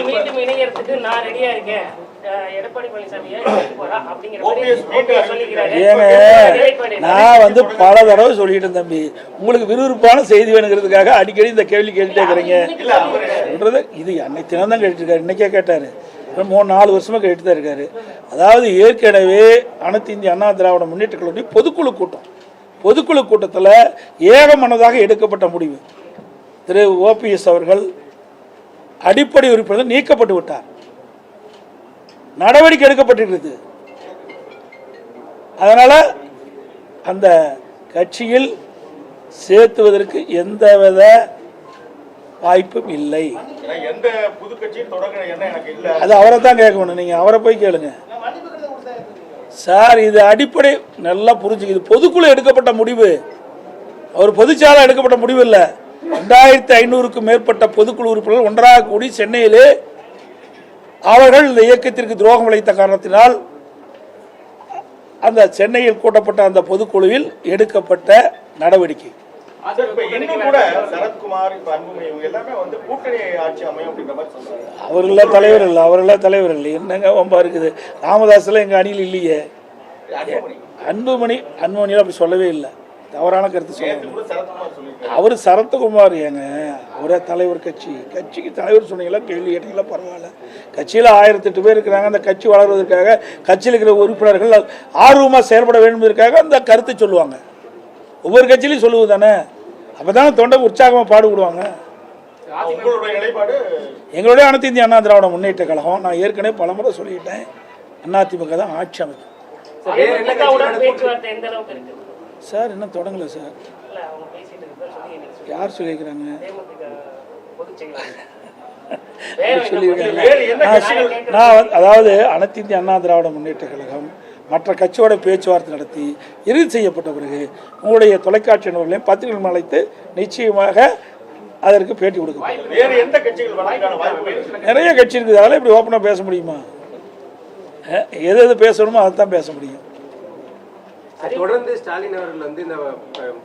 மீண்டும் இணையறதுக்கு நான் ரெடியா இருக்கேன். எடப்பாடி பழனிசாமியை நான் பல தடவை சொல்லிட்டேன் தம்பி, உங்களுக்கு விறுவிறுப்பான செய்தி வேணுங்கிறதுக்காக அடிக்கடி இந்த கேள்வி கேட்டுட்டே இருக்கிறீங்க. சொல்றது இது அன்னைக்கு தினம் தான் கேட்டுருக்காரு, இன்னைக்கே கேட்டாரு, 3-4 வருஷமா கேட்டு தான் இருக்காரு. அதாவது ஏற்கனவே அனைத்து இந்திய அண்ணா திராவிட முன்னேற்ற கழகம் பொதுக்குழு கூட்டத்தில் ஏகமனதாக எடுக்கப்பட்ட முடிவு, திரு ஓபிஎஸ் அவர்கள் அடிப்படை உறுப்பினர் நீக்கப்பட்டு விட்டார், நடவடிக்கை எடுக்கப்பட்டிருக்கிறது. அதனால அந்த கட்சியில் சேர்த்துவதற்கு எந்தவித வாய்ப்பும் இல்லை. அது அவரை தான் கேட்கணும், நீங்க அவரை போய் கேளுங்க சார். இது அடிப்படை நல்லா புரிஞ்சுக்கு, இது பொதுக்குழு எடுக்கப்பட்ட முடிவு, அவர் பொதுச்சாலை எடுக்கப்பட்ட முடிவு இல்லை. 2500க்கும் மேற்பட்ட பொதுக்குழு உறுப்பினர்கள் ஒன்றாக கூடி சென்னையிலே அவர்கள் இந்த இயக்கத்திற்கு துரோகம் இழைத்த காரணத்தினால் அந்த சென்னையில் கூட்டப்பட்ட அந்த பொதுக்குழுவில் எடுக்கப்பட்ட நடவடிக்கை. அவர்கள தலைவர் இல்லை, என்னங்க வம்பா இருக்குது. ராமதாஸ்ல எங்க அணியில் இல்லையே, அன்புமணி அப்படி சொல்லவே இல்லை, தவறான கருத்து சொல்ல. அவர் சரத்குமார் ஏங்க, அவரே தலைவர், கட்சிக்கு தலைவர் சொன்னீங்களா, கேள்வி கேட்டீங்களா, பரவாயில்ல. கட்சியில் 1008 பேர் இருக்கிறாங்க. அந்த கட்சி வளர்வதற்காக கட்சியில் இருக்கிற உறுப்பினர்கள் ஆர்வமாக செயல்பட வேண்டுவதற்காக அந்த கருத்தை சொல்லுவாங்க. ஒவ்வொரு கட்சியிலையும் சொல்லுவது தானே, அப்பதானே தொண்டை உற்சாகமாக பாடுபடுவாங்க. எங்களுடைய அனைத்து இந்திய அண்ணா திராவிட முன்னேற்ற கழகம், நான் ஏற்கனவே பலமுறை சொல்லிட்டேன், அதிமுக தான் ஆட்சி அமைக்கும் சார். இன்னும் தொடங்கல சார். யார் சொல்லியிருக்கிறாங்க? அதாவது அனைத்து இந்திய அண்ணா திராவிட முன்னேற்ற கழகம் மற்ற கட்சியோட பேச்சுவார்த்தை நடத்தி இறுதி செய்யப்பட்ட பிறகு உங்களுடைய தொலைக்காட்சி நிறுவனங்களையும் பத்திரிகைகள் அழைத்து நிச்சயமாக அதற்கு பேட்டி கொடுக்கும். நிறைய கட்சி இருக்குது, அதெல்லாம் இப்படி ஓப்பனாக பேச முடியுமா? எது பேசணுமோ அதை தான் பேச முடியும். தொடர்ந்து ஸ்டாலின் அவர்கள் இந்த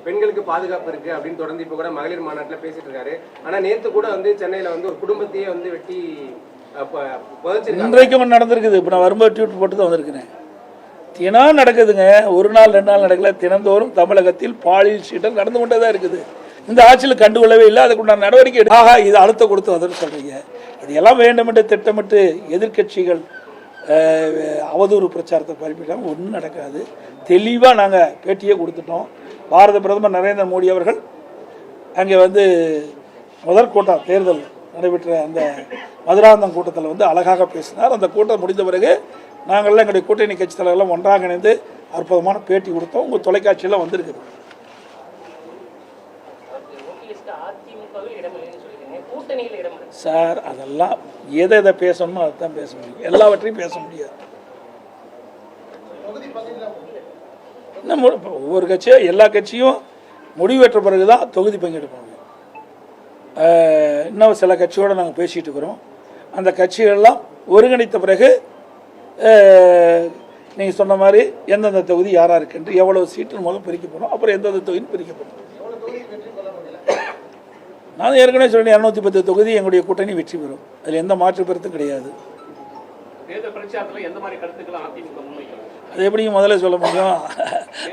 பெண்களுக்கு பாதுகாப்பு இருக்கு அப்படின்னு தொடர்ந்து இப்ப கூட மகளிர் மாநாட்டில் பேசிட்டு இருக்காரு. ஆனா நேத்து கூட சென்னையில ஒரு குடும்பத்தையே வெட்டி இன்றைக்கும் நடந்திருக்குது. இப்ப நான் வரும்போது ட்வீட் போட்டு தான் வந்திருக்கிறேன். தினம் நடக்குதுங்க, 1 நாள் 2 நாள் நடக்கல, தினந்தோறும் தமிழகத்தில் பாலியல் சீட்டல் நடந்து கொண்டே தான் இருக்குது. இந்த ஆட்சியில் கண்டுகொள்ளவே இல்லை, அதுக்குண்டான நடவடிக்கை இது அழுத்தம் கொடுத்து வந்துன்னு சொல்றீங்க. இதெல்லாம் வேண்டுமென்று திட்டமிட்டு எதிர்கட்சிகள் அவதூறு பிரச்சாரத்தை பரப்பிட்டாங்க. ஒன்றும் நடக்காது. தெளிவாக நாங்கள் பேட்டியே கொடுத்துட்டோம். பாரத பிரதமர் நரேந்திர மோடி அவர்கள் அங்கே முதல் கூட்டம் தேர்தல் நடைபெற்ற அந்த மதுராந்தகம் கூட்டத்தில் அழகாக பேசினார். அந்த கூட்டம் முடிந்த பிறகு நாங்கள்லாம் எங்களுடைய கூட்டணி கட்சி தலைவர்கள்லாம் ஒன்றாக இணைந்து அற்புதமான பேட்டி கொடுத்தோம். உங்கள் தொலைக்காட்சியெல்லாம் வந்திருக்குது. சார் அதெல்லாம் எதை பேசணுமோ அதுதான் பேச முடியும், எல்லாவற்றையும் பேச முடியாது. ஒவ்வொரு கட்சியும் எல்லா கட்சியும் முடிவெற்ற பிறகுதான் தொகுதி பங்கெடுப்பாங்க. இன்னும் சில கட்சியோடு நாங்கள் பேசிகிட்டு இருக்கிறோம். அந்த கட்சிகள்லாம் ஒருங்கிணைத்த பிறகு நீங்கள் சொன்ன மாதிரி எந்தெந்த தொகுதி யாராக இருக்குன்று எவ்வளவு சீட்டு மூலம் பிரிக்கப்படும், அப்புறம் எந்தெந்த தொகுதியும் பிரிக்கப்படும். நான் ஏற்கனவே சொன்னேன், 210 தொகுதி எங்களுடைய கூட்டணி வெற்றி பெறும், அதில் எந்த மாற்று கருத்தும் கிடையாது. அது எப்படிங்க முதல்ல சொல்ல முடியும்?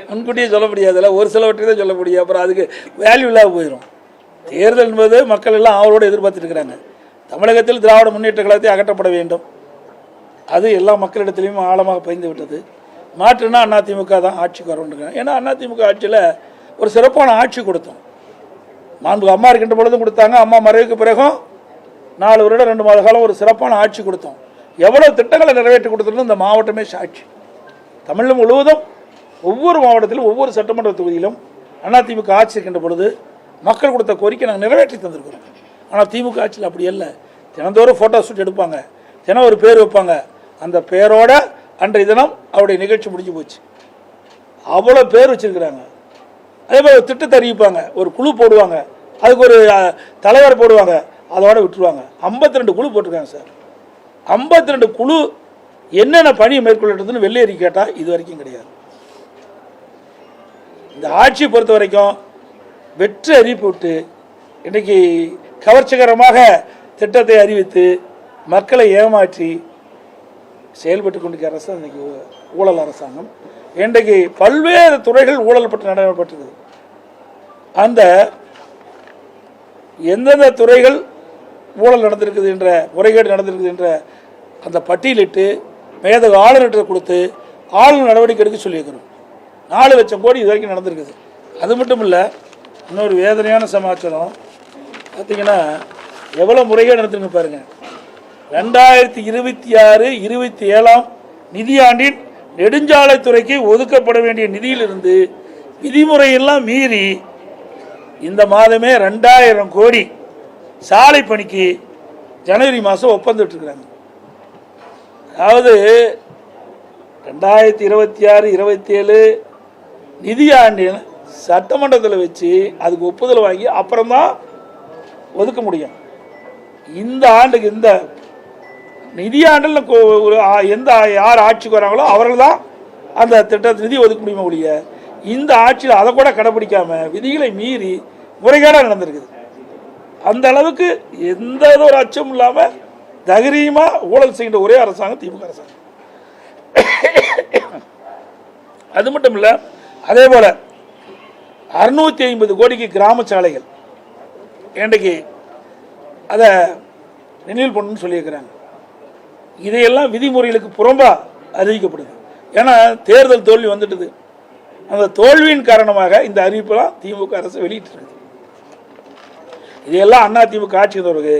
முன்கூட்டியே சொல்ல முடியாதுல்ல, ஒரு சிலவற்றை தான் சொல்ல முடியும், அப்புறம் அதுக்கு வேல்யூ இல்லாத போயிடும். தேர்தல் என்பது மக்கள் எல்லாம் அவரோடு எதிர்பார்த்துட்டு இருக்கிறாங்க. தமிழகத்தில் திராவிட முன்னேற்ற கழகத்தை அகற்றப்பட வேண்டும், அது எல்லா மக்களிடத்திலையும் ஆழமாக பயந்து விட்டது. மாற்றுனா அதிமுக தான் ஆட்சிக்கு வரணுங்க. ஏன்னா அதிமுக ஆட்சியில் ஒரு சிறப்பான ஆட்சி கொடுத்தோம். மாண்பு அம்மா இருக்கின்ற பொழுதும் கொடுத்தாங்க, அம்மா மறைவுக்கு பிறகும் 4 வருடம் 2 மாத காலம் ஒரு சிறப்பான ஆட்சி கொடுத்தோம். எவ்வளோ திட்டங்களை நிறைவேற்றி கொடுத்துருந்தோம் இந்த மாவட்டமே சாட்சி. தமிழ் முழுவதும் ஒவ்வொரு மாவட்டத்திலும் ஒவ்வொரு சட்டமன்ற தொகுதியிலும் அதிமுக ஆட்சி இருக்கின்ற பொழுது மக்கள் கொடுத்த கோரிக்கை நாங்கள் நிறைவேற்றி தந்திருக்கிறோம். ஆனால் திமுக ஆட்சியில் அப்படி இல்லை. தினந்தோறும் ஃபோட்டோ ஷூட் எடுப்பாங்க, தினம் ஒரு பேர் வைப்பாங்க, அந்த பேரோட அன்றைய தினம் அவருடைய நிகழ்ச்சி முடிஞ்சு போச்சு. அவ்வளோ பேர் வச்சிருக்கிறாங்க. அதே மாதிரி ஒரு திட்டத்தை அறிவிப்பாங்க, ஒரு குழு போடுவாங்க, அதுக்கு ஒரு தலைவர் போடுவாங்க, அதோட விட்டுருவாங்க. 52 குழு போட்டிருக்காங்க சார். 52 குழு என்னென்ன பணியை மேற்கொள்ளதுன்னு வெள்ளையறி கேட்டால் இது வரைக்கும் கிடையாது. இந்த ஆட்சியை பொறுத்த வரைக்கும் வெற்றி அறிவிப்பு விட்டு இன்றைக்கி கவர்ச்சிகரமாக திட்டத்தை அறிவித்து மக்களை ஏமாற்றி செயல்பட்டு கொண்டிருக்கிற அரசு இன்றைக்கி ஊழல் அரசாங்கம். இன்றைக்கு பல்வேறு துறைகள் ஊழல் பட்டு நடைபெற்றது. அந்த எந்தெந்த துறைகள் ஊழல் நடந்திருக்குது என்ற முறைகேடு நடந்திருக்குது என்ற அந்த பட்டியலிட்டு மேதகு ஆளுநர்கிட்ட கொடுத்து ஆளுநர் நடவடிக்கை எடுக்க சொல்லியிருக்கிறோம். 4 லட்சம் கோடி இது வரைக்கும் நடந்திருக்குது. அது மட்டும் இல்லை, இன்னொரு வேதனையான சமாச்சாரம் பார்த்தீங்கன்னா எவ்வளோ முறைகேடு நடந்திருக்கு பாருங்கள். 2026-27 நிதியாண்டின் நெடுஞ்சாலைத்துறைக்கு ஒதுக்கப்பட வேண்டிய நிதியிலிருந்து விதிமுறையெல்லாம் மீறி இந்த மாதமே 2000 கோடி சாலை பணிக்கு ஜனவரி மாதம் ஒப்பந்தம் விட்டுருக்குறாங்க. அதாவது 2026-27 நிதியாண்டின் சட்டமன்றத்தில் வச்சு அதுக்கு ஒப்புதல் வாங்கி அப்புறம்தான் ஒதுக்க முடியும். இந்த ஆண்டுக்கு இந்த நிதியாண்டில் எந்த யார் ஆட்சிக்கு வராங்களோ அவர்கள் தான் அந்த திட்டத்தை நிதி ஒதுக்க முடியுமா ஒழிய இந்த ஆட்சியில் அதை கூட கடைப்பிடிக்காம விதிகளை மீறி முறைகேடாக நடந்திருக்குது. அந்த அளவுக்கு எந்த ஒரு அச்சமும் இல்லாமல் தைரியமாக ஊழல் செய்கின்ற ஒரே அரசாங்கம் திமுக அரசாங்கம். அது மட்டும் இல்லை, அதே போல் 650 கோடிக்கு கிராம சாலைகள் இன்றைக்கு அதை ரினியூல் பண்ணணும்னு சொல்லியிருக்கிறாங்க. இதையெல்லாம் விதிமுறைகளுக்கு புறம்பாக அறிவிக்கப்படுது. ஏன்னா தேர்தல் தோல்வி வந்துட்டுது. அந்த தோல்வியின் காரணமாக இந்த அறிவிப்பெல்லாம் திமுக அரசு வெளியிட்டிருக்குது. இதையெல்லாம் அண்ணா திமுக ஆட்சி வந்தவருக்கு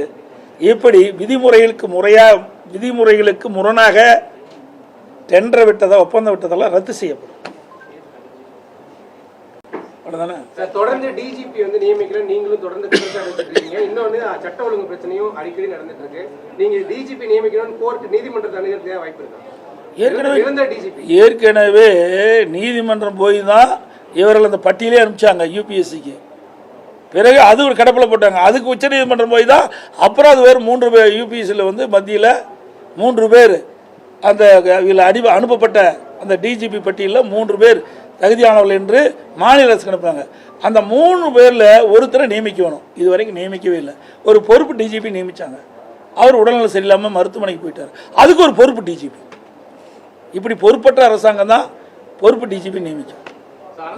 எப்படி விதிமுறைகளுக்கு முரணாக டெண்டர் விட்டதை ஒப்பந்தம் விட்டதெல்லாம் ரத்து செய்யப்படும். அவ்வளோதானே சார். தொடர்ந்து டிஜிபி வந்து நியமிக்கல, நீங்களும் தொடர்ந்து இருக்கீங்க. இன்னொன்று சட்ட ஒழுங்கு பிரச்சனையும் அடிக்கடி நடந்துட்டு இருக்கு. நீங்க டிஜிபி நியமிக்கணும்னு கோர்ட் நீதிமன்றத்தை அணுகிறதுக்கு வாய்ப்பு இருக்கா? ஏற்கனவே நீதிமன்றம் போய் தான் இவர்கள் அந்த பட்டியலே அனுப்பிச்சாங்க யூபிஎஸ்சிக்கு. பிறகு அது ஒரு கடப்பில் போட்டாங்க. அதுக்கு உச்ச நீதிமன்றம் போய் தான் அப்புறம் அது வேறு 3 பேர் யூபிஎஸ்சியில் வந்து மத்தியில் 3 பேர் அந்த இதில் அனுப்பப்பட்ட அந்த டிஜிபி பட்டியலில் 3 பேர் தகுதியானவர்கள் என்று மாநில அரசு அனுப்புறாங்க. அந்த 3 பேரில் ஒருத்தரை நியமிக்கணும். இது வரைக்கும் நியமிக்கவே இல்லை. ஒரு பொறுப்பு டிஜிபி நியமித்தாங்க. அவர் உடல்நலம் சரியில்லாமல் மருத்துவமனைக்கு போயிட்டார். அதுக்கு ஒரு பொறுப்பு டிஜிபி. இப்படி பொறுப்பற்ற அரசாங்கம் தான் பொறுப்பு டிஜிபி நியமிக்கும்.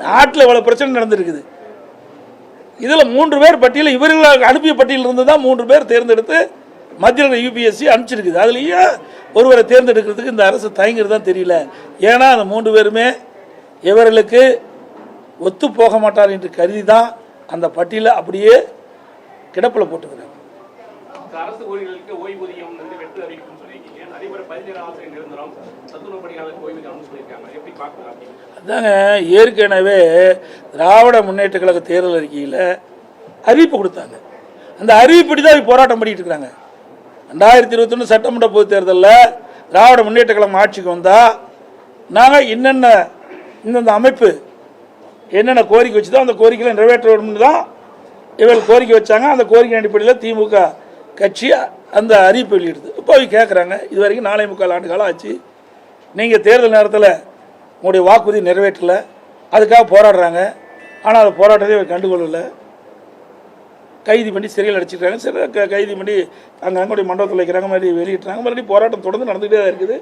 நாட்டில் இவ்வளோ பிரச்சனை நடந்திருக்குது. இதில் 3 பேர் பட்டியலில் இவர்கள் அனுப்பிய பட்டியலில் இருந்து தான் 3 பேர் தேர்ந்தெடுத்து மத்தியில் யூபிஎஸ்சி அனுப்பிச்சிருக்குது. அதுலேயே ஒருவரை தேர்ந்தெடுக்கிறதுக்கு இந்த அரசு தயங்குறது தான் தெரியல. ஏன்னா அந்த 3 பேருமே இவர்களுக்கு ஒத்து போக மாட்டார் என்று கருதி தான் அந்த பட்டியலை அப்படியே கிடப்பில் போட்டுக்கிறாங்க. அரசு ஊழியர்களுக்கு ஓய்வூதியம் வெட்டு அறிவிக்கும் சொல்லியிருக்கீங்க. அதே மாதிரி 17 ஆசிரியர் நிரந்தரம் சத்துணவு பணியாளருக்கு ஓய்வூதியம் சொல்லியிருக்காங்க. எப்படி பார்க்கலாம்? அதாங்க, ஏற்கனவே திராவிட முன்னேற்ற கழக தேர்தல் அறிக்கையில் அறிவிப்பு கொடுத்தாங்க. அந்த அறிவிப்படி தான் போராட்டம் பண்ணிட்டு இருக்கிறாங்க. 2021 சட்டமன்ற பொதுத் தேர்தலில் திராவிட முன்னேற்ற கழகம் ஆட்சிக்கு வந்தால் நாங்கள் இந்தந்த அமைப்பு என்னென்ன கோரிக்கை வச்சுதோ அந்த கோரிக்கையில் நிறைவேற்ற வேணும்னு தான் இவர்கள் கோரிக்கை வச்சாங்க. அந்த கோரிக்கை அடிப்படையில் திமுக கட்சி அந்த அறிவிப்பு வெளியிடுது. இப்போ அவங்க கேட்குறாங்க, இது வரைக்கும் 4.25 ஆண்டு காலம் ஆச்சு, நீங்கள் தேர்தல் நேரத்தில் உங்களுடைய வாக்குறுதி நிறைவேற்றலை, அதுக்காக போராடுறாங்க. ஆனால் அந்த போராட்டத்தை கண்டுகொள்ளலை. கைது பண்ணி சிறையில் அடிச்சிருக்காங்க. சிறை கைது பண்ணி அங்கே மண்டபத்தில் வைக்கிறாங்க, மறுபடியும் வெளியிட்டுறாங்க. மறுபடியும் போராட்டம் தொடர்ந்து நடந்துகிட்டே தான் இருக்குது.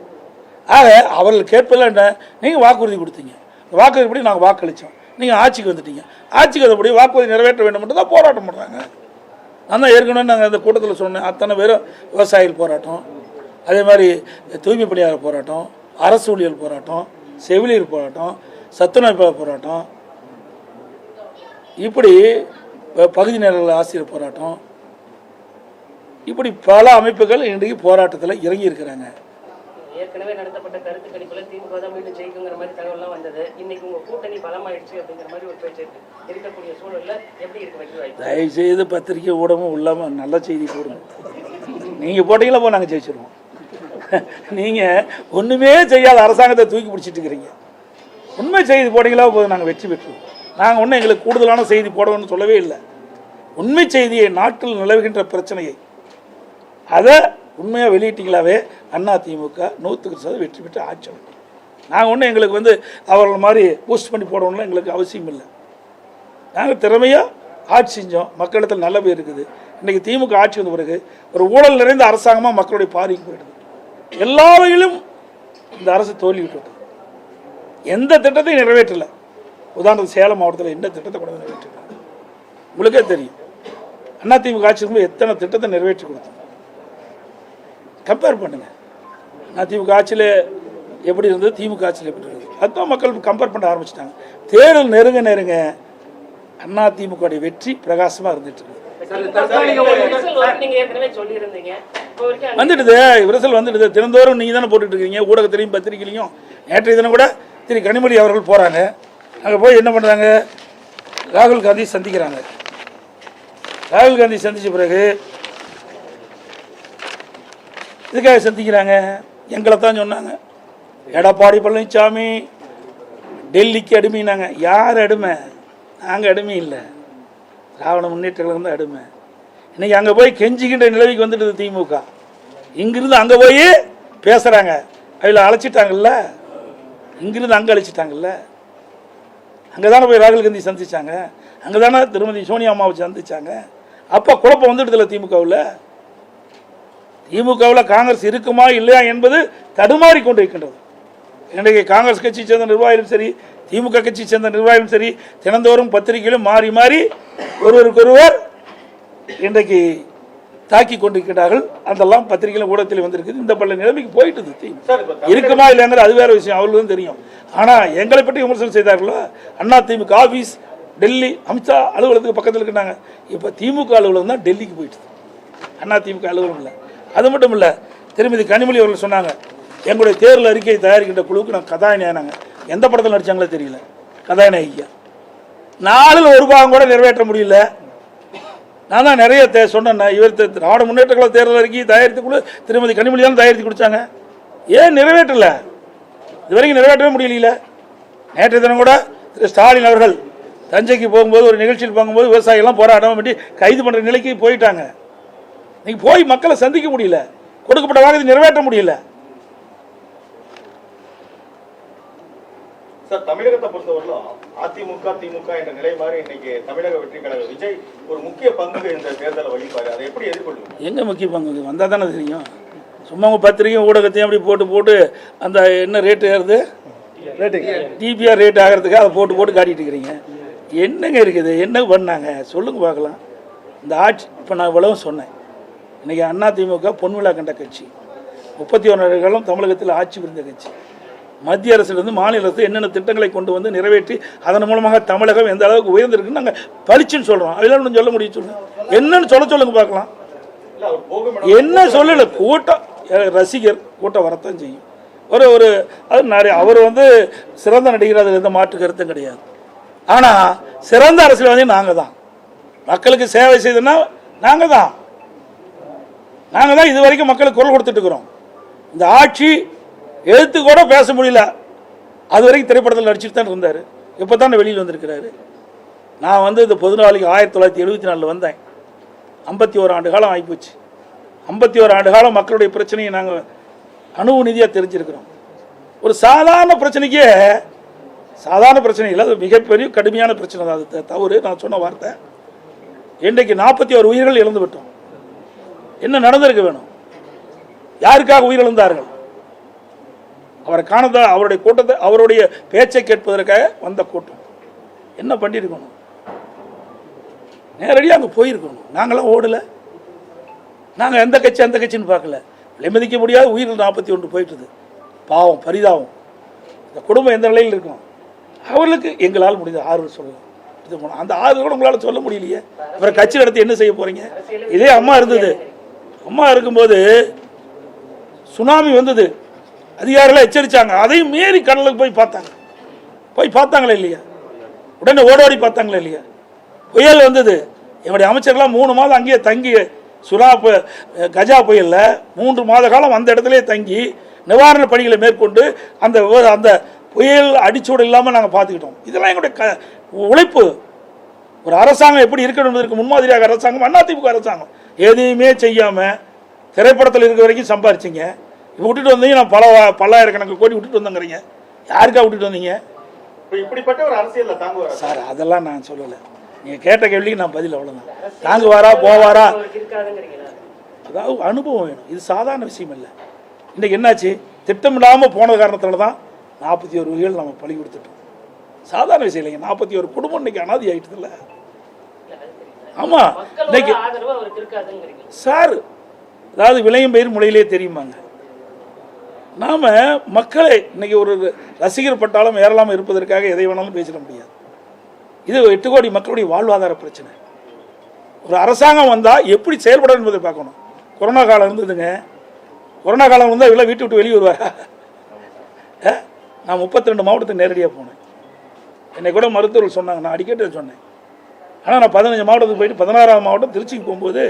ஆக அவர்கள் கேட்பதில் என்ன, நீங்கள் வாக்குறுதி கொடுத்தீங்க, வாக்குறுதிப்படி நாங்கள் வாக்களித்தோம், நீங்கள் ஆட்சிக்கு வந்துட்டீங்க, ஆட்சிக்கு வந்தபடி வாக்குறுதி நிறைவேற்ற வேண்டும் மட்டும் தான் போராட்டம் பண்ணுறாங்க. நான் தான் ஏற்கனவே நாங்கள் அந்த கூட்டத்தில் சொன்னேன், அத்தனை பேரும் விவசாயிகள் போராட்டம், அதே மாதிரி தூய்மை பணியாளர் போராட்டம், அரசு ஊழியர் போராட்டம், செவிலியர் போராட்டம், சத்துணவு போராட்டம், இப்படி பகுதி நேர ஆசிரியர் போராட்டம், இப்படி பல அமைப்புகள் இன்றைக்கு போராட்டத்தில் இறங்கி இருக்கிறாங்க. ஏற்கனவே நடத்தப்பட்ட கருத்து கணிப்புல திமுக தான் மீண்டும் ஜெயிக்குங்கிற மாதிரி தகவல்லாம் வந்தது. இன்னைக்கு உங்க கூட்டணி பலமாயிடுச்சு அப்படிங்கிற மாதிரி ஒரு பேச்சு இருக்கக்கூடிய சூழல்ல எப்படி இருக்கு வெற்றி வாய்ப்பு? தயவு செய்து பத்திரிகை ஊடகம் இல்லாமல் நல்ல செய்தி போடுங்க. நீங்கள் போட்டீங்களா போ, நாங்கள் ஜெயிச்சிருவோம். நீங்கள் ஒன்றுமே செய்யாத அரசாங்கத்தை தூக்கி பிடிச்சிட்டு இருக்கிறீங்க. உண்மை செய்தி போட்டீங்களா போது நாங்கள் வெற்றி பெற்றுவோம். நாங்கள் ஒன்றும் எங்களுக்கு கூடுதலான செய்தி போடணும்னு சொல்லவே இல்லை. உண்மை செய்தியை, நாட்டில் நிலவுகின்ற பிரச்சனையை அதை உண்மையாக வெளியிட்டீங்களாவே அதிமுக 100% வெற்றி பெற்று ஆட்சி அமைக்கும். நாங்கள் ஒன்றும் எங்களுக்கு அவர்கள் மாதிரி பூஸ்ட் பண்ணி போடணும்லாம் எங்களுக்கு அவசியம் இல்லை. நாங்கள் திறமையாக ஆட்சி செஞ்சோம், மக்களிடத்தில் நல்ல பேர் இருக்குது. இன்றைக்கி திமுக ஆட்சி வந்த பிறகு ஒரு ஊழல் நிறைந்த அரசாங்கமாக மக்களுடைய பார்வைக்கு போயிடுது. எல்லா வகையிலும் இந்த அரசு தோல்வி விட்டுவிட்டது. எந்த திட்டத்தையும் நிறைவேற்றலை. உதாரணத்துக்கு சேலம் மாவட்டத்தில் எந்த திட்டத்தை கூட நிறைவேற்றல. உங்களுக்கே தெரியும் அதிமுக ஆட்சி இருக்கும்போது எத்தனை திட்டத்தை நிறைவேற்றி கொடுத்தோம். கம்பேர் பண்ணுங்க. அதிமுக ஆட்சியில் எப்படி இருந்தது, திமுக ஆட்சியில் எப்படி இருந்தது, அதுதான் மக்கள் கம்பேர் பண்ண ஆரம்பிச்சிட்டாங்க. தேர்தல் நெருங்க நெருங்க அதிமுக வெற்றி பிரகாசமாக இருந்துட்டு இருக்கு. வந்துடுது, விரசல் வந்துடுது. தினந்தோறும் நீங்கள் தானே போட்டுட்டு இருக்கீங்க, ஊடகத்திலையும் பத்திரிகையிலையும். நேற்றைய தினம் கூட திரு கனிமொழி அவர்கள் போகிறாங்க. அங்கே போய் என்ன பண்ணுறாங்க, ராகுல் காந்தி சந்திக்கிறாங்க. ராகுல் காந்தி சந்தித்த பிறகு இதுக்காக சந்திக்கிறாங்க, எங்களை தான் சொன்னாங்க. எடப்பாடி பழனிசாமி டெல்லிக்கு அடிமைனாங்க. யார் அடிமை? நாங்கள் அடிமை இல்லை, திராவிட முன்னேற்ற கழகம் தான் அடிமை. இன்னைக்கு அங்கே போய் கெஞ்சிக்கின்ற நிலவுக்கு வந்துடுது திமுக. இங்கிருந்து அங்கே போய் பேசுகிறாங்க. அதில் அழைச்சிட்டாங்கல்ல, இங்கிருந்து அங்கே அழைச்சிட்டாங்கல்ல. அங்கே தானே போய் ராகுல் காந்தி சந்திச்சாங்க, அங்கே தானே திருமதி சோனியா அம்மாவை சந்திச்சாங்க. அப்போ குழப்பம் வந்துடுதில்ல திமுகவில். திமுகவில் காங்கிரஸ் இருக்குமா இல்லையா என்பது தடுமாறி கொண்டு இருக்கின்றது. இன்றைக்கு காங்கிரஸ் கட்சி சேர்ந்த நிர்வாகிகளும் சரி, திமுக கட்சி சேர்ந்த நிர்வாகிகளும் சரி, தினந்தோறும் பத்திரிகையிலும் மாறி மாறி ஒருவருக்கொருவர் இன்றைக்கு தாக்கி கொண்டிருக்கிறார்கள். அதெல்லாம் பத்திரிகையிலும் ஊடகத்தில் வந்திருக்குது. இந்த பல நிலைமைக்கு போயிட்டு இருக்குமா இல்லைங்கிற அது வேற விஷயம், அவர்களுக்கும் தெரியும். ஆனால் எங்களை பற்றி விமர்சனம் செய்தார்களோ, அண்ணா திமுக ஆஃபீஸ் டெல்லி அமித்ஷா அலுவலகத்துக்கு பக்கத்தில் இருக்கிறாங்க. இப்போ திமுக அலுவலகம் தான் டெல்லிக்கு போயிட்டு, அண்ணா திமுக அலுவலகம் இல்லை. அது மட்டும் இல்லை, திருமதி கனிமொழி அவர்கள் சொன்னாங்க, எங்களுடைய தேர்தல் அறிக்கையை தயாரிக்கின்ற குழுவுக்கு நான் கதாநாயகனாங்க. எந்த படத்தில் நடித்தாங்களோ தெரியல, கதாநாயகியா. 4 ஒரு பாகம் கூட நிறைவேற்ற முடியல. நான் தான் நிறைய சொன்னேன். இவர் திராவிட முன்னேற்ற கழக தேர்தல் அறிக்கையை தயாரித்து குழு திருமதி கனிமொழி தான் தயாரித்து கொடுத்தாங்க. ஏன் நிறைவேற்றலை? இது வரைக்கும் நிறைவேற்றவே முடியல. நேற்றைய தினம் கூட திரு ஸ்டாலின் அவர்கள் தஞ்சைக்கு போகும்போது ஒரு நிகழ்ச்சியில் போகும்போது விவசாயிகள்லாம் போராட்டம் பண்ணி கைது பண்ணுற நிலைக்கு போயிட்டாங்க. நீங்க போய் மக்களை சந்திக்க முடியல, கொடுக்கப்பட்ட வாக்குறுதி நிறைவேற்ற முடியல. சார், தமிழகத்தை பொறுத்தவரையிலும் அதிமுக திமுக என்ற நிலை மாதிரி இன்னைக்கு தமிழக வெற்றி கழக விஜய் ஒரு முக்கிய பங்கு இந்த தேர்தலை வகிப்பாரு. அதை எப்படி எதிர்கொள்ளுங்க? எங்க முக்கிய பங்கு வந்தால் தானே தெரியும். சும்மா உங்கள் பத்திரிகை ஊடகத்தையும் அப்படி போட்டு போட்டு அந்த என்ன ரேட்டு ஏறுது, டிபிஆர் ரேட் ஆகிறதுக்கு அதை போட்டு போட்டு காட்டிட்டு இருக்கிறீங்க. என்னங்க இருக்குது, என்ன பண்ணாங்க சொல்லுங்க பார்க்கலாம். இந்த ஆட்சி இப்போ நான் இவ்வளவும் சொன்னேன். இன்றைக்கி அதிமுக பொன்விழா கண்ட கட்சி, 31 ஆண்டுகளும் தமிழகத்தில் ஆட்சி புரிந்த கட்சி. மத்திய அரசிலிருந்து மாநில அரசு என்னென்ன திட்டங்களை கொண்டு வந்து நிறைவேற்றி அதன் மூலமாக தமிழகம் எந்த அளவுக்கு உயர்ந்திருக்குன்னு நாங்கள் பளிச்சுன்னு சொல்கிறோம். அதெல்லாம் சொல்ல முடியும், சொல்லுங்க என்னன்னு சொல்லுங்க பார்க்கலாம். என்ன சொல்லலை, கூட்டம் ரசிகர் கூட்டம் வரத்தான் செய்யும். ஒரு அது நிறைய அவர் சிறந்த நடிகர், அதில் எந்த மாற்று கருத்தும் கிடையாது. ஆனால் சிறந்த அரசியல்வாதி நாங்கள் தான். மக்களுக்கு சேவை செய்தோன்னா நாங்கள் தான் இது வரைக்கும் மக்களுக்கு குரல் கொடுத்துட்டு இருக்கிறோம். இந்த ஆட்சி எழுத்து கூட பேச முடியல, அது வரைக்கும் திரைப்படத்தில் நடிச்சுட்டு தான் இருந்தார். இப்போ தான் வெளியில் வந்திருக்கிறாரு. நான் இந்த பொது நாளைக்கு 1974 வந்தேன். 51 ஆண்டு காலம் ஆகிப்போச்சு. 51 ஆண்டு காலம் மக்களுடைய பிரச்சனையை நாங்கள் அணுவு நிதியாக தெரிஞ்சிருக்கிறோம். ஒரு சாதாரண பிரச்சனைக்கே சாதாரண பிரச்சனை இல்லை, அது மிகப்பெரிய கடுமையான பிரச்சனை தான். அது தவறு, நான் சொன்ன வார்த்தை. இன்றைக்கு 41 உயிர்கள் இழந்து விட்டோம். என்ன நடந்திருக்க வேணும்? யாருக்காக உயிரிழந்தார்கள்? அவரை காணதா, அவருடைய கூட்டத்தை, அவருடைய பேச்சை கேட்பதற்காக வந்த கூட்டம். என்ன பண்ணியிருக்கணும்? நேரடியாக அங்கே போயிருக்கணும். நாங்களாம் ஓடலை. நாங்கள் எந்த கட்சி அந்த கட்சின்னு பார்க்கல. விலைமதிக்க முடியாத உயிர்கள் 41 போயிட்டுது. பாவம், பரிதாபம். இந்த குடும்பம் எந்த நிலையில் இருக்கும்? அவர்களுக்கு எங்களால் முடிந்த ஆறுதல் சொல்லலாம். இது போனோம். அந்த ஆறுதல் கூட உங்களால் சொல்ல முடியலையே. அப்புறம் கட்சி நடத்தி என்ன செய்ய போகிறீங்க? இதே அம்மா இருந்தது. அம்மா இருக்கும்போது சுனாமி வந்தது, அதிகாரிகள் எச்சரித்தாங்க. அதையும் மீறி கடலுக்கு போய் பார்த்தாங்களே இல்லையா? உடனே ஓடோடி பார்த்தாங்களே இல்லையா? புயல் வந்தது, எங்களுடைய அமைச்சர்கள்லாம் 3 மாதம் அங்கேயே தங்கி, கஜா புயலில் 3 மாத காலம் அந்த இடத்துல தங்கி நிவாரண பணிகளை மேற்கொண்டு அந்த புயல் அடிச்சூடு இல்லாமல் நாங்கள் பார்த்துக்கிட்டோம். இதெல்லாம் எங்களுடைய உழைப்பு. ஒரு அரசாங்கம் எப்படி இருக்கணும் என்பதற்கு முன்மாதிரியாக அரசாங்கம் அதிமுக அரசாங்கம். எதையுமே செய்யாமல் திரைப்படத்தில் இருக்கிற வரைக்கும் சம்பாரிச்சிங்க. இப்போ விட்டுட்டு வந்தீங்க, நான் பல்லாயிரக்கணக்கு கோடி விட்டுட்டு வந்தேங்கிறீங்க. யாருக்கா விட்டுட்டு வந்தீங்க? இப்படிப்பட்ட ஒரு அரசியல் தாங்குவார் சார்? அதெல்லாம் நான் சொல்லலை. நீங்கள் கேட்ட கேள்விக்கு நான் பதில் அவ்வளோதான். தாங்குவாரா போவாரா, அவருக்கு இருக்காதுங்கிறீங்களா? அதாவது அனுபவம் வேணும். இது சாதாரண விஷயம் இல்லை. இன்றைக்கி என்னாச்சு, திட்டமிடாமல் போன காரணத்தால் தான் 41 வகைகள் நம்ம பழி கொடுத்துட்டோம். சாதாரண விஷயம் இல்லைங்க. 41 குடும்பம் இன்னைக்கு அனாதி ஆகிட்டது இல்லை. ஆமாம், இன்னைக்கு ஆதரவு அவருக்கு இருக்காதுங்கிறீங்க சார். அதாவது விளையும் பயிர் முளையிலே தெரியுமாங்க. நாம் மக்களை இன்னைக்கு ஒரு ரசிகர் பட்டாலும் ஏறலாமல் இருப்பதற்காக எதை வேணாலும் பேசிட முடியாது. இது 8 கோடி மக்களுடைய வாழ்வாதார பிரச்சனை. ஒரு அரசாங்கம் வந்தால் எப்படி செயல்படும் என்பதை பார்க்கணும். கொரோனா காலம் இருந்ததுங்க. கொரோனா காலம் இருந்தால் இவ்வளோ வீட்டு விட்டு வெளியே வருவாரா? நான் 32 மாவட்டத்துக்கு நேரடியாக போனேன். என்னை கூட மருத்துவர்கள் சொன்னாங்க, நான் அடிக்கடி சொன்னேன். ஆனால் நான் 15 மாவட்டத்துக்கு போயிட்டு 16ஆம் மாவட்டம் திருச்சிக்கு போகும்போது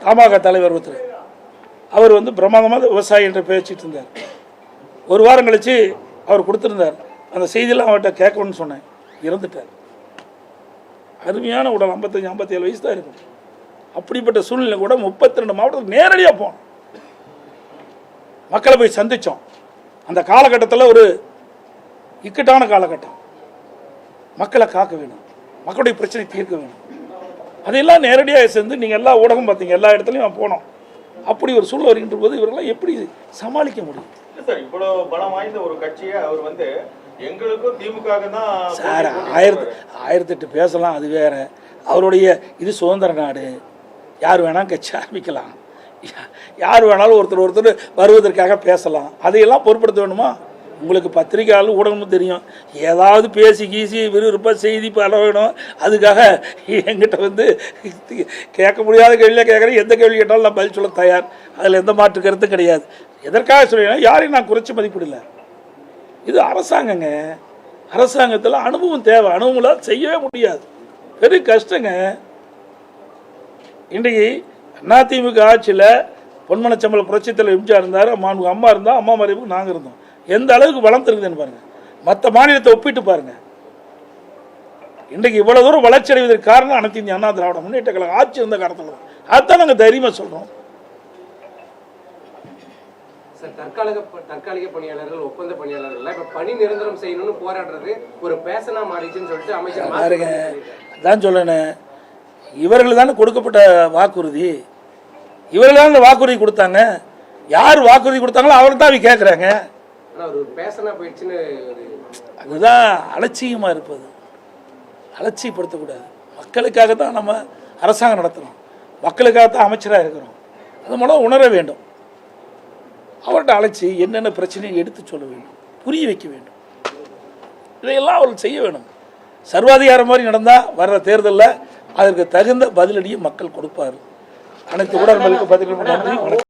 தமாக தலைவர் ஒருத்தர், அவர் பிரமாதமாக விவசாயி என்ற பேசிட்டு இருந்தார். ஒரு வாரம் கழித்து அவர் கொடுத்துருந்தார். அந்த செய்தியெல்லாம் அவர்கிட்ட கேட்கணும்னு சொன்னேன். இறந்துட்டார். அருமையான உடல், 55-57 வயசு தான் இருக்கும். அப்படிப்பட்ட சூழ்நிலை கூட 32 மாவட்டத்துக்கு நேரடியாக போனோம். மக்களை போய் சந்தித்தோம். அந்த காலகட்டத்தில் ஒரு இக்கட்டான காலகட்டம். மக்களை காக்க வேணும், மக்களுடைய பிரச்சனை தீர்க்க வேணும். அதையெல்லாம் நேரடியாக சேர்ந்து நீங்கள் எல்லா ஊடகம் பார்த்தீங்க, எல்லா இடத்துலையும் போனோம். அப்படி ஒரு சூழல் வருகின்ற போது இவரெல்லாம் எப்படி சமாளிக்க முடியும்? சார், இவ்வளவு பலம் வாய்ந்த ஒரு கட்சியை அவர் எங்களுக்கும் திமுக தான் சார் 1008 பேசலாம், அது வேற. அவருடைய இது சுதந்திர நாடு, யார் வேணாலும் கட்சி ஆரம்பிக்கலாம், யார் வேணாலும் ஒருத்தர் வருவதற்காக பேசலாம். அதையெல்லாம் பொருட்படுத்த வேணுமா? உங்களுக்கு பத்திரிகையாளர் ஊடகமும் தெரியும். ஏதாவது பேசி கீசி விறுவிறுப்பாக செய்தி பல வேணும். அதுக்காக என்கிட்ட கேட்க முடியாத கேள்வியாக கேட்குறேன். எந்த கேள்வி கேட்டாலும் நான் பதில் சொல்ல தயார். அதில் எந்த மாற்று கருத்தும் கிடையாது. எதற்காக சொல்லினா, யாரையும் நான் குறைச்சி மதிப்பிடல. இது அரசாங்கங்க. அரசாங்கத்தில் அனுபவம் தேவை. அனுபவம் செய்யவே முடியாது. பெரிய கஷ்டங்க. இன்றைக்கு அதிமுக ஆட்சியில் பொன்மனச்சம்பள புரட்சித்தலைவர் எம்ஜிஆர் இருந்தார், அம்மா இருந்தால், அம்மா மறைவுக்கு நாங்கள் இருந்தோம். எந்த அளவுக்கு வளர்ந்து இருக்குதுன்னு பாருங்கள். மற்ற மாநிலத்தை ஒப்பிட்டு பாருங்கள். இன்றைக்கு இவ்வளோ தூரம் வளர்ச்சி அடைவதற்கு காரணம் அனைத்து இந்திய அண்ணா திராவிட முன்னேற்ற கழகம் ஆட்சி இருந்த காரணத்தில் தான். அதுதான் நாங்கள் தைரியமாக சொல்கிறோம். சார், தற்காலிக பணியாளர்கள், ஒப்பந்த பணியாளர்கள் இப்போ பணி நிரந்தரம் செய்யணும்னு போராடுறது ஒரு பேசனா மாறிச்சுன்னு சொல்லிட்டு அமைச்சர் பாருங்க, அதான் சொல்லணும். இவர்கள் தானே கொடுக்கப்பட்ட வாக்குறுதி. இவர்கள் தான் இந்த வாக்குறுதி கொடுத்தாங்க. யார் வாக்குறுதி கொடுத்தாங்களோ அவருக்கு தான் அவங்க கேட்குறாங்க. ஆனால் ஒரு பேசனா போயிடுச்சுன்னு அதுதான் அலட்சியமாக இருப்பது. அலட்சியப்படுத்தக்கூடாது. மக்களுக்காக தான் நம்ம அரசாங்கம் நடத்துகிறோம், மக்களுக்காக தான் அமைச்சராக இருக்கிறோம். அது மூலம் உணர வேண்டும். அவர்கிட்ட அழைச்சி என்னென்ன பிரச்சனையை எடுத்து சொல்ல வேண்டும், புரிய வைக்க வேண்டும். இதையெல்லாம் அவர்கள் செய்ய வேணும். சர்வாதிகாரம் மாதிரி நடந்தால் வர்ற தேர்தலில் அதற்கு தகுந்த பதிலடியை மக்கள் கொடுப்பார். அனைத்து ஊடகங்களுக்கு பதில் நன்றி, வணக்கம்.